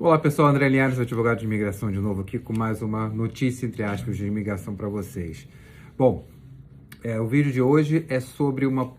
Olá pessoal, André Linhares, advogado de imigração de novo aqui com mais uma notícia, entre aspas, de imigração para vocês. Bom, o vídeo de hoje é sobre uma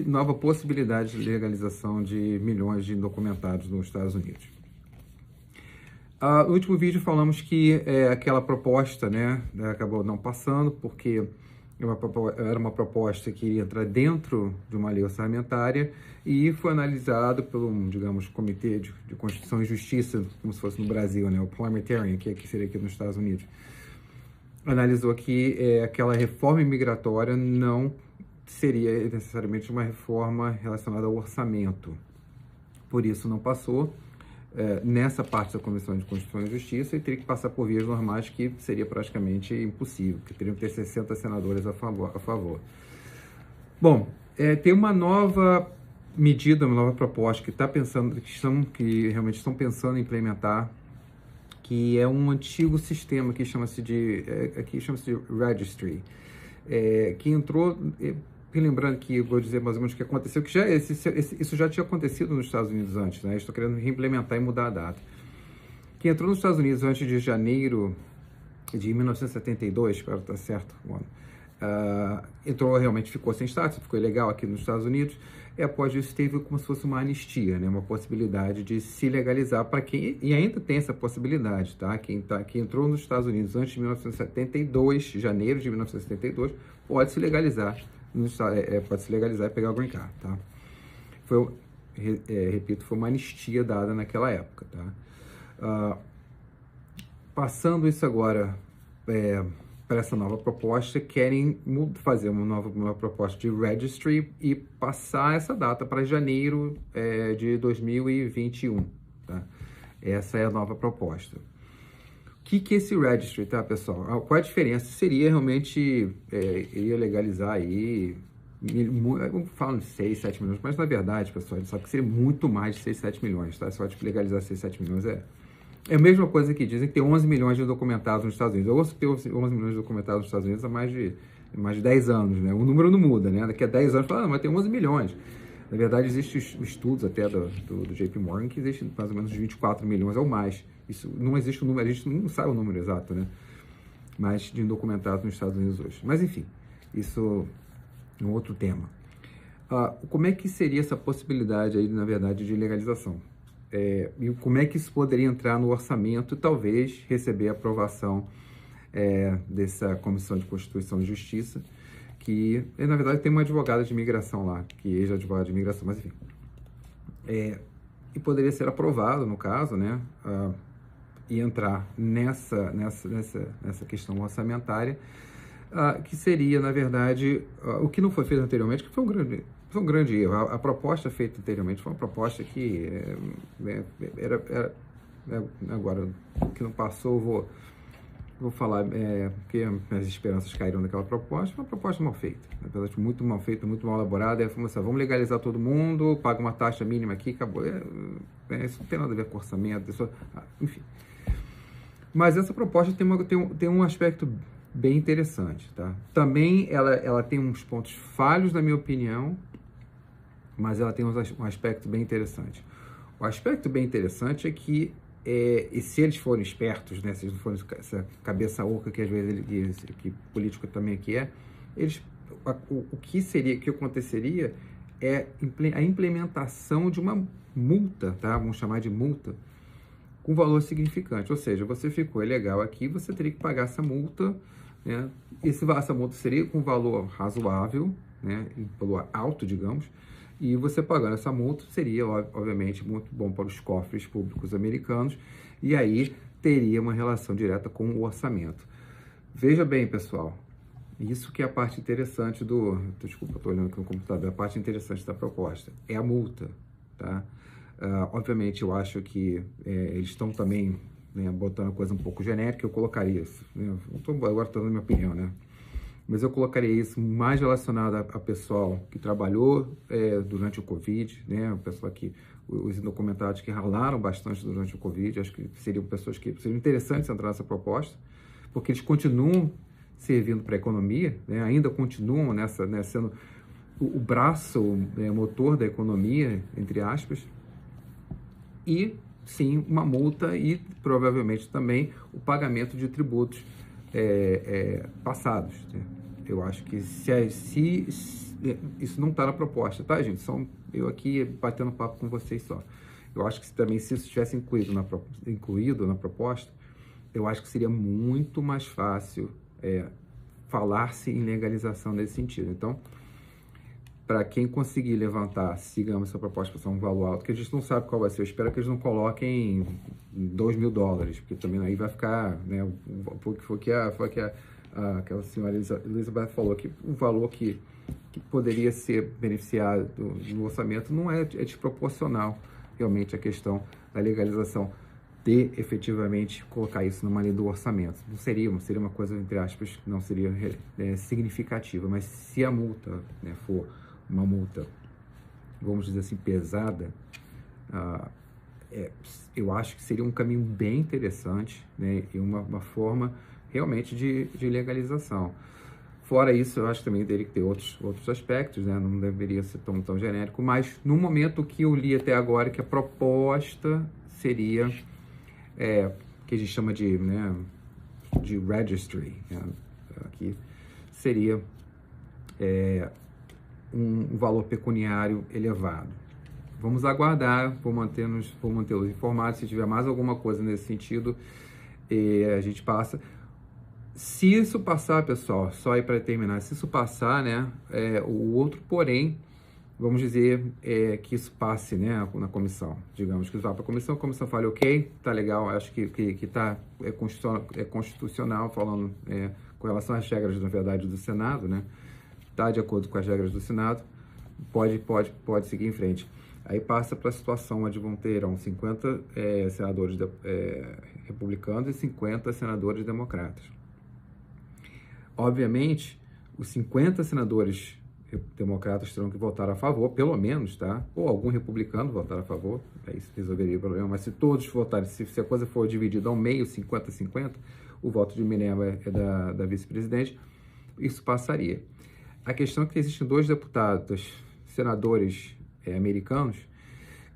nova possibilidade de legalização de milhões de indocumentados nos Estados Unidos. No último vídeo falamos que aquela proposta, acabou não passando porque era uma proposta que iria entrar dentro de uma lei orçamentária e foi analisado pelo, digamos, Comitê de Constituição e Justiça, como se fosse no Brasil, o Parliamentarian, que seria aqui nos Estados Unidos. Analisou que aquela reforma imigratória não seria necessariamente uma reforma relacionada ao orçamento. Por isso não passou nessa parte da Comissão de Constituição e Justiça e teria que passar por vias normais, que seria praticamente impossível, que teriam que ter 60 senadores a favor. Bom, tem uma nova medida, uma nova proposta que realmente estão pensando em implementar, que é um antigo sistema que chama-se de Registry, que entrou, lembrando que eu vou dizer mais ou menos o que aconteceu, que isso já tinha acontecido nos Estados Unidos antes, Estou querendo reimplementar e mudar a data. Que entrou nos Estados Unidos antes de janeiro de 1972, para estar certo, entrou, realmente ficou sem status, ficou ilegal aqui nos Estados Unidos, e após isso teve como se fosse uma anistia, uma possibilidade de se legalizar para quem, e ainda tem essa possibilidade, quem entrou nos Estados Unidos antes de 1972, janeiro de 1972, pode se legalizar e pegar o green card, repito, foi uma anistia dada naquela época, passando isso agora para essa nova proposta, querem fazer uma nova proposta de registry e passar essa data para janeiro de 2021, Essa é a nova proposta. O que é esse registry, pessoal? Qual a diferença? Seria realmente, iria legalizar aí, falam de 6, 7 milhões, mas na verdade, pessoal, ele sabe que seria muito mais de 6, 7 milhões, Só de legalizar 6, 7 milhões é a mesma coisa que dizem que tem 11 milhões de documentados nos Estados Unidos. Eu ouço que tem 11 milhões de documentados nos Estados Unidos há mais de 10 anos, O número não muda, Daqui a 10 anos, fala, mas tem 11 milhões. Na verdade, existem estudos até do JP Morgan que existem mais ou menos 24 milhões ou mais. Isso não existe o número, a gente não sabe o número exato, Mas de indocumentados nos Estados Unidos hoje. Mas enfim, isso é um outro tema. Como é que seria essa possibilidade aí, na verdade, de legalização? E como é que isso poderia entrar no orçamento e talvez receber a aprovação dessa Comissão de Constituição e Justiça, que, na verdade, tem uma advogada de imigração lá, que é ex-advogada de imigração, mas enfim. E poderia ser aprovado, no caso, e entrar nessa questão orçamentária, que seria, na verdade, o que não foi feito anteriormente, que foi um grande erro. A proposta feita anteriormente foi uma proposta que agora, o que não passou, vou falar, porque minhas esperanças caíram naquela proposta. Foi uma proposta mal feita, na verdade, muito mal feita, muito mal elaborada. Vamos legalizar todo mundo, paga uma taxa mínima aqui, acabou. Isso não tem nada a ver com orçamento, enfim. Mas essa proposta tem um aspecto bem interessante, Também ela tem uns pontos falhos, na minha opinião, mas ela tem um aspecto bem interessante. O aspecto bem interessante é que, e se eles forem espertos, se eles não forem essa cabeça oca que às vezes que político também aqui o que aconteceria é a implementação de uma multa, vamos chamar de multa, com valor significante. Ou seja, você ficou ilegal aqui, você teria que pagar essa multa, essa multa seria com valor razoável, valor alto, digamos, e você pagando essa multa seria, obviamente, muito bom para os cofres públicos americanos, e aí teria uma relação direta com o orçamento. Veja bem, pessoal, isso que é a parte interessante desculpa, estou olhando aqui no computador, a parte interessante da proposta é a multa, Obviamente, eu acho que eles estão também botando a coisa um pouco genérica. Eu colocaria isso, agora estou dando minha opinião, mas eu colocaria isso mais relacionado a pessoal que trabalhou durante o Covid, o pessoal os indocumentados que ralaram bastante durante o Covid. Acho que seriam pessoas que seriam interessantes entrar nessa proposta, porque eles continuam servindo para a economia, ainda continuam sendo o braço, motor da economia, entre aspas, e sim, uma multa e provavelmente também o pagamento de tributos passados, né? Eu acho que se isso não está na proposta, tá, gente? Eu aqui batendo papo com vocês só. Eu acho que também se isso estivesse incluído na proposta, eu acho que seria muito mais fácil falar-se em legalização nesse sentido. Então, para quem conseguir levantar, sigamos essa proposta para um valor alto, que a gente não sabe qual vai ser. Eu espero que eles não coloquem $2.000, porque também aí vai ficar, né, foi que aquela senhora Elizabeth falou, que o valor que poderia ser beneficiado no orçamento não é desproporcional, realmente, a questão da legalização, de efetivamente colocar isso numa lei do orçamento. Não seria uma coisa, entre aspas, que não seria significativa, mas se a multa, né, for uma multa, vamos dizer assim, pesada, eu acho que seria um caminho bem interessante, né, e uma forma realmente de legalização. Fora isso, eu acho que também teria que ter outros aspectos, né, não deveria ser tão genérico, mas no momento que eu li até agora, que a proposta seria, que a gente chama de registry, né, aqui seria um valor pecuniário elevado. Vamos aguardar, vou mantê-los informados. Se tiver mais alguma coisa nesse sentido, a gente passa. Se isso passar, pessoal, só aí para terminar, se isso passar, né, o outro porém, vamos dizer que isso passe, né, na comissão. Digamos que isso vá para a comissão fale, ok, tá legal, acho que é constitucional, falando com relação às regras, na verdade, do Senado, né, tá de acordo com as regras do Senado, pode seguir em frente. Aí passa para a situação onde terão 50 senadores republicanos e 50 senadores democratas. Obviamente, os 50 senadores democratas terão que votar a favor, pelo menos, tá? Ou algum republicano votar a favor, aí isso resolveria o problema. Mas se todos votarem, se a coisa for dividida ao meio, 50-50, o voto de Minerva é da vice-presidente, isso passaria. A questão é que existem 2 deputados, senadores americanos,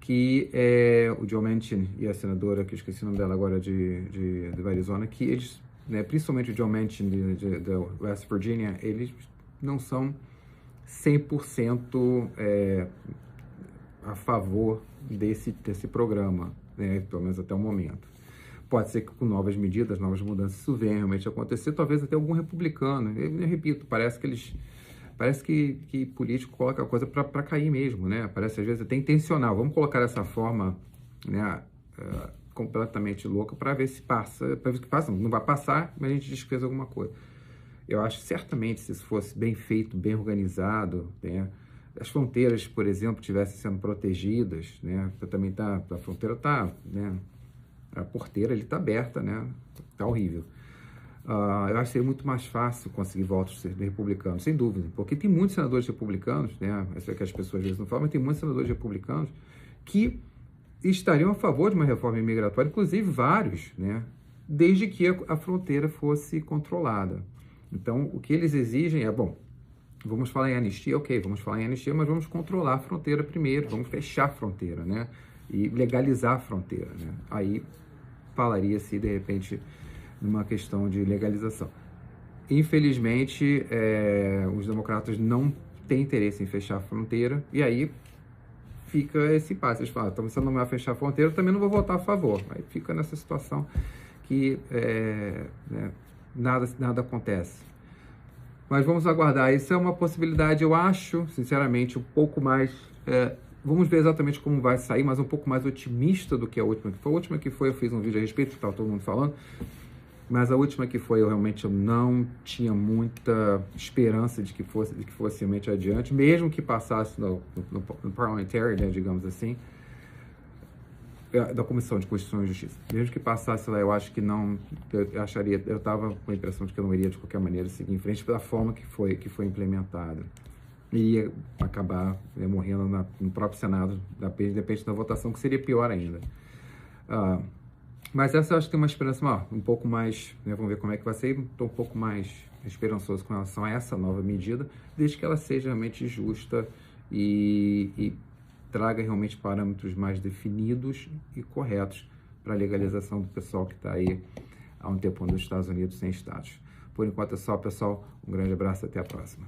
que é o Joe Manchin e a senadora, que eu esqueci o nome dela agora, de Arizona, que eles, né, principalmente o Joe Manchin de West Virginia, eles não são 100% a favor desse programa, né, pelo menos até o momento. Pode ser que com novas medidas, novas mudanças, isso venha realmente acontecer, talvez até algum republicano. Eu repito, parece que político coloca a coisa para cair mesmo, né? Parece às vezes até intencional. Vamos colocar dessa forma, né, completamente louca, para ver se passa, para ver o que passa. Não vai passar, mas a gente diz que fez alguma coisa. Eu acho que certamente, se isso fosse bem feito, bem organizado, né, as fronteiras, por exemplo, estivessem sendo protegidas, né? Também a fronteira está, né? A porteira ali está aberta, né? Está horrível. Eu acho que seria muito mais fácil conseguir votos republicanos, sem dúvida, porque tem muitos senadores republicanos, né? Isso é que as pessoas às vezes não falam, mas tem muitos senadores republicanos que estariam a favor de uma reforma imigratória, inclusive vários, né? Desde que a fronteira fosse controlada. Então, o que eles exigem vamos falar em anistia, ok, vamos falar em anistia, mas vamos controlar a fronteira primeiro, vamos fechar a fronteira, né? E legalizar a fronteira, né? Aí falaria-se, de repente, numa questão de legalização. Infelizmente, os democratas não têm interesse em fechar a fronteira, e aí fica esse impasse. Eles falam, então você não vai fechar a fronteira, eu também não vou votar a favor. Aí fica nessa situação que nada acontece. Mas vamos aguardar. Isso é uma possibilidade, eu acho, sinceramente, um pouco mais... vamos ver exatamente como vai sair, mas um pouco mais otimista do que a última que foi. A última que foi, eu fiz um vídeo a respeito, estava todo mundo falando, mas a última que foi, eu realmente não tinha muita esperança de que fosse realmente adiante, mesmo que passasse no parliamentary, né, digamos assim, da Comissão de Constituição e Justiça. Mesmo que passasse lá, eu acho que não, eu estava com a impressão de que eu não iria de qualquer maneira seguir em frente pela forma que foi implementada. Iria acabar morrendo no próprio Senado, depende da votação, que seria pior ainda. Mas essa eu acho que tem uma esperança um pouco mais, né, vamos ver como é que vai ser, estou um pouco mais esperançoso com relação a essa nova medida, desde que ela seja realmente justa e traga realmente parâmetros mais definidos e corretos para a legalização do pessoal que está aí há um tempo nos Estados Unidos sem status. Por enquanto é só, pessoal. Um grande abraço e até a próxima.